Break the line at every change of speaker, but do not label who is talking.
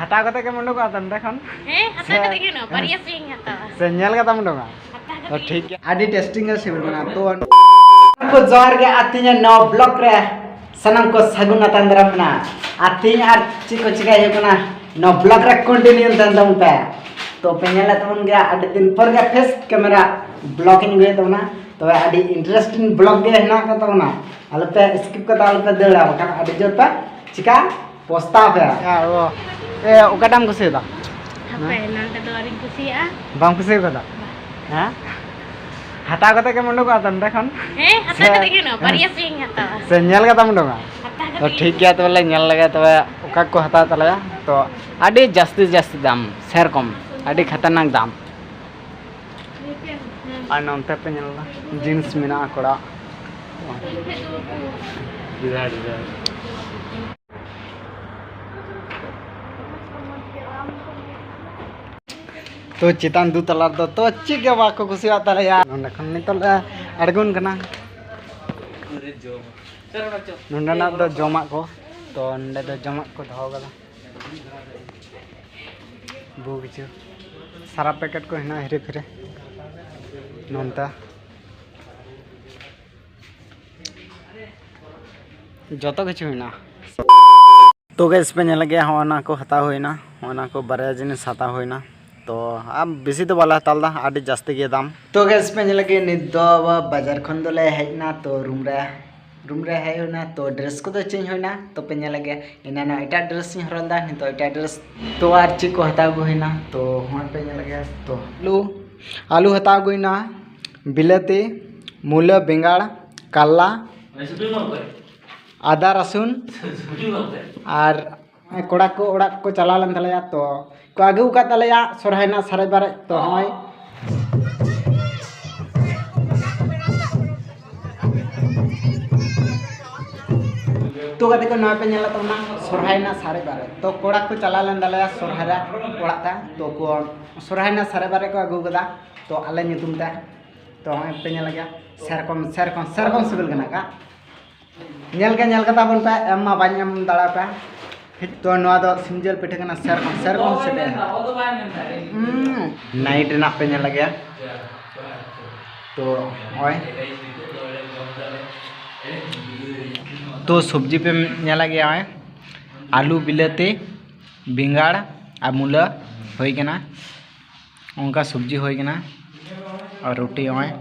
हटा कते के मंडोगा तंदे खन
हता कते के न परिया पिंग हता
से नेल का मंडोगा तो ठीक है आदि टेस्टिंग है सिबिल बना तो को जार के आतिया नौ ब्लॉक रे सनम को सगुना तंदरा बना आतिया आर चिको चिका हे बना नौ ब्लॉक रे कंटिन्यू तंदम पे तो पेनेला तमन गया आदि दिन पर गया फेस कैमरा ब्लॉगिंग गए तो ना तो आदि इंटरेस्टिंग ब्लॉग गया है ना का तो ना आलो पे स्किप का ताल पे देड़ा बका आदि जोर पे चिका पोस्ता पे या वो ए ओकाटाम कुसी दा
हपे नंते तो आरी कुसिया
बाम कुसी को दा हां हटा कते के मंडोगा तंदे खन
हता कते के न परिया पिंग हता
से नेल का मंडोगा तो ठीक गया तो ले नेल लगे तो ओका को हता तलया तो आदि जास्ती जास्ती दाम सेर कम आदि खतरनाक दाम और नंते पे नेला जींस मिना कोड़ा तो चितान दू तला तो ची के बाको कुसिया तलया नंदे खन नितल अड़गुन कना नंदना दो जमा को तो नंदे दो जमा को धाव गला बु किछु सारा पैकेट को हिना हिरे फिरे नंता जतो किछु हिना तो गैस पे नेल गया होना को हता होइना होना को बारे जिनिस हता होइना तो अब बेसी तो वाला तालदा आदि जास्ती के दाम तो गैस पे नेल गया नित दो बाजार खन दोले हेजना तो रूम रे है होना तो ड्रेस को तो चेंज होना तो पे नेल गया इना ना एटा ड्रेस नि हरंदा नि तो एटा ड्रेस तो आर ची को हता गो होइना तो होन पे नेल गया तो आलू हता गोइना बिलाती मूला बेंगाड़ काला आदा रसुन और कोड़ा को चला लन तलया तो को आगु का तलया सोरहायना सारे बारे तो होय तो कते को ना पे नेला तो ना सोरहायना सारे बारे तो कोड़ा को चला लन तलया सोरहारा कोड़ा ता तो को सोरहायना सारे बारे को आगु गदा तो आले नितुम ता तो होय पे नेला गया सेरकम सिबिल गना का नेल का ताबन पे एम्मा बाnyam दाड़ा पे तो नवा दो सिंजल पिठे कना सेरकम सेटे नाइट ना पे नेल गया तो ओय तो सब्जी पे नेला गया है आलू बिलाती बेंगाड़ आ मूला होई कना उनका सब्जी होई कना और रोटी ओय